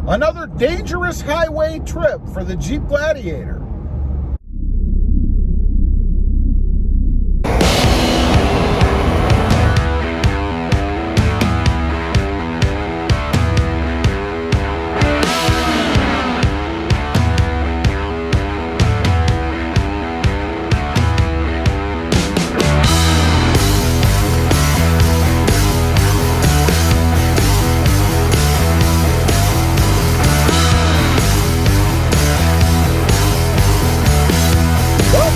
Another dangerous highway trip for the Jeep Gladiator.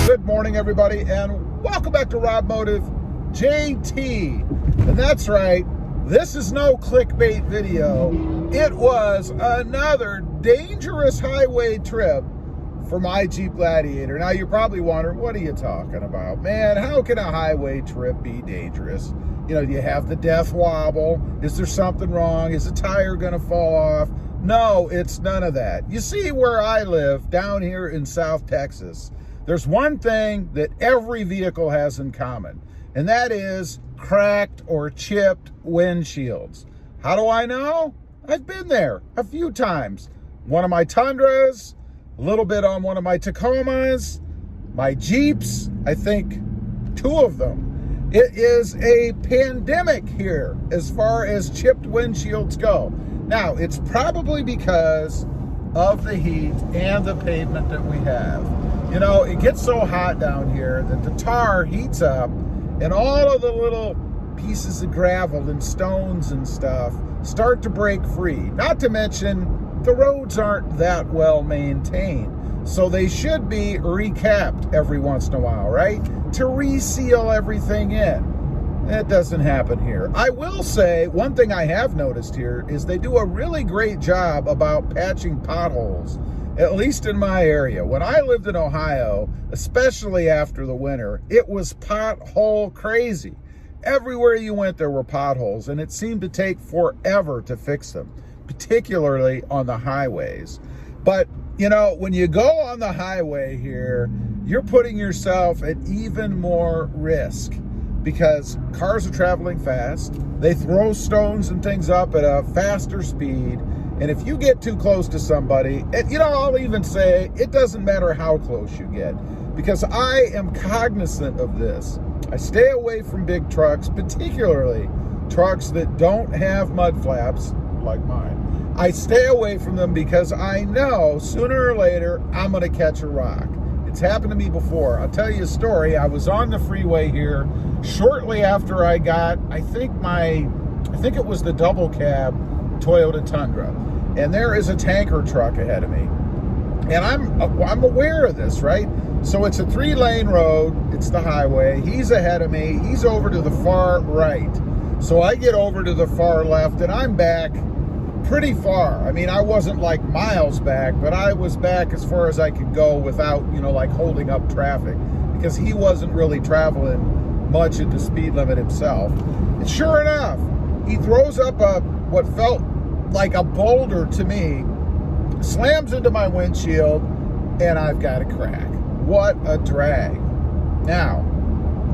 Good morning, everybody, and welcome back to Rob Motive JT. And that's right, this is no clickbait video. It was another dangerous highway trip for my Jeep Gladiator. Now you're probably wondering, what are you talking about? Man, how can a highway trip be dangerous? You know, you have the death wobble. Is there something wrong? Is a tire gonna fall off? No, it's none of that. You see, where I live down here in South Texas, there's one thing that every vehicle has in common, and that is cracked or chipped windshields. How do I know? I've been there a few times. One of my Tundras, a little bit on one of my Tacomas, my Jeeps, I think 2 of them. It is a pandemic here as far as chipped windshields go. Now, it's probably because of the heat and the pavement that we have. You know, it gets so hot down here that the tar heats up and all of the little pieces of gravel and stones and stuff start to break free. Not to mention, the roads aren't that well maintained. So they should be recapped every once in a while, right? To reseal everything in. That doesn't happen here. I will say, one thing I have noticed here is they do a really great job about patching potholes. At least in my area. When I lived in Ohio, especially after the winter, it was pothole crazy. Everywhere you went, there were potholes, and it seemed to take forever to fix them, particularly on the highways. But, you know, when you go on the highway here, you're putting yourself at even more risk because cars are traveling fast. They throw stones and things up at a faster speed. And if you get too close to somebody, and, you know, I'll even say it doesn't matter how close you get, because I am cognizant of this. I stay away from big trucks, particularly trucks that don't have mud flaps like mine. I stay away from them because I know sooner or later I'm going to catch a rock. It's happened to me before. I'll tell you a story. I was on the freeway here shortly after I got, I think it was the double cab Toyota Tundra. And there is a tanker truck ahead of me. And I'm aware of this, right? So it's a 3-lane road. It's the highway. He's ahead of me. He's over to the far right. So I get over to the far left, and I'm back pretty far. I mean, I wasn't like miles back, but I was back as far as I could go without, you know, like holding up traffic, because he wasn't really traveling much at the speed limit himself. And sure enough, he throws up what felt like a boulder to me, slams into my windshield, and I've got a crack. What a drag. Now,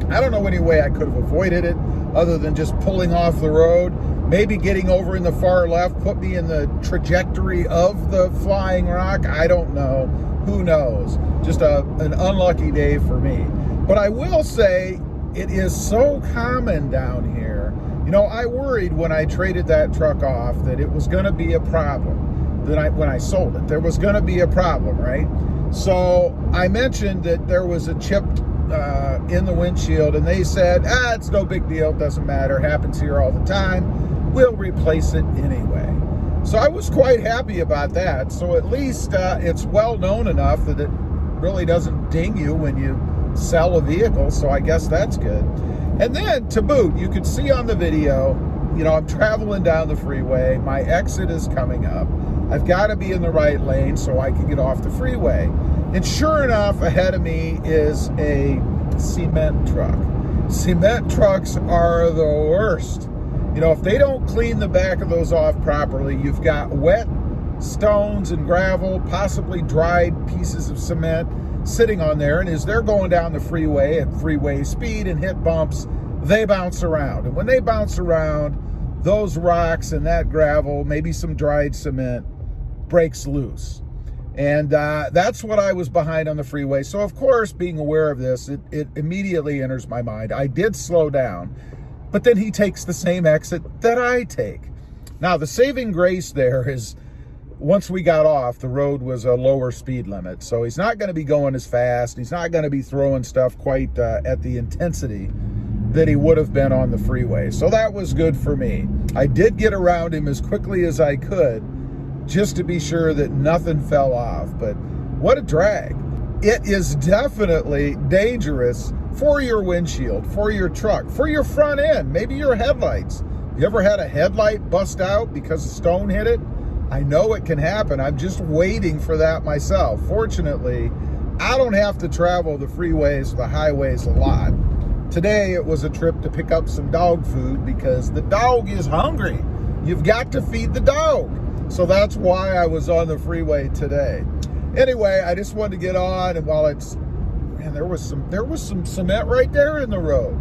I don't know any way I could have avoided it other than just pulling off the road. Maybe getting over in the far left put me in the trajectory of the flying rock. I don't know. Who knows? Just an unlucky day for me. But I will say, it is so common down here. You know, I worried when I traded that truck off that it was going to be a problem. When I sold it, there was going to be a problem, right? So I mentioned that there was a chip in the windshield, and they said, it's no big deal, it doesn't matter, happens here all the time, we'll replace it anyway. So I was quite happy about that. So at least it's well known enough that it really doesn't ding you when you sell a vehicle, so I guess that's good. And then, to boot, you can see on the video, you know, I'm traveling down the freeway. My exit is coming up. I've got to be in the right lane so I can get off the freeway. And sure enough, ahead of me is a cement truck. Cement trucks are the worst. You know, if they don't clean the back of those off properly, you've got wet stones and gravel, possibly dried pieces of cement sitting on there, and as they're going down the freeway at freeway speed and hit bumps, they bounce around. And when they bounce around, those rocks and that gravel, maybe some dried cement, breaks loose. And that's what I was behind on the freeway. So, of course, being aware of this, it immediately enters my mind. I did slow down, but then he takes the same exit that I take. Now, the saving grace there is once we got off, the road was a lower speed limit. So he's not going to be going as fast. He's not going to be throwing stuff quite at the intensity that he would have been on the freeway. So that was good for me. I did get around him as quickly as I could, just to be sure that nothing fell off. But what a drag. It is definitely dangerous for your windshield, for your truck, for your front end, maybe your headlights. You ever had a headlight bust out because a stone hit it? I know it can happen. I'm just waiting for that myself. Fortunately, I don't have to travel the freeways or the highways a lot. Today, it was a trip to pick up some dog food because the dog is hungry. You've got to feed the dog. So that's why I was on the freeway today. Anyway, I just wanted to get on, and while it's, man, there was some cement right there in the road.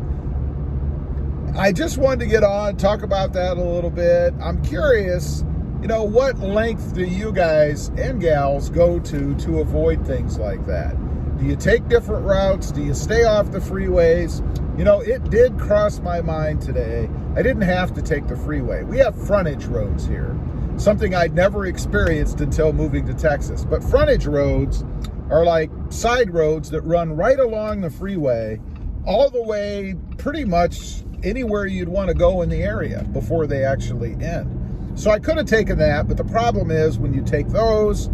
I just wanted to get on, talk about that a little bit. I'm curious, you know, what length do you guys and gals go to avoid things like that? Do you take different routes? Do you stay off the freeways? You know, it did cross my mind today. I didn't have to take the freeway. We have frontage roads here, something I'd never experienced until moving to Texas. But frontage roads are like side roads that run right along the freeway, all the way pretty much anywhere you'd want to go in the area before they actually end. So I could have taken that, but the problem is when you take those,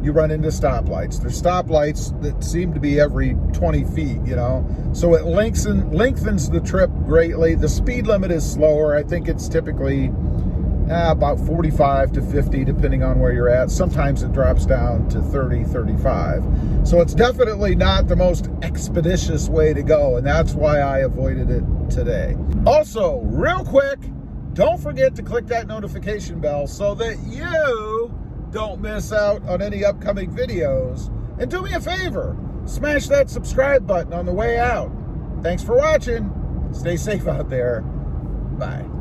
you run into stoplights. There's stoplights that seem to be every 20 feet, you know? So it lengthens the trip greatly. The speed limit is slower. I think it's typically about 45 to 50, depending on where you're at. Sometimes it drops down to 30, 35. So it's definitely not the most expeditious way to go, and that's why I avoided it today. Also, real quick, don't forget to click that notification bell so that you don't miss out on any upcoming videos. And do me a favor, smash that subscribe button on the way out. Thanks for watching. Stay safe out there. Bye.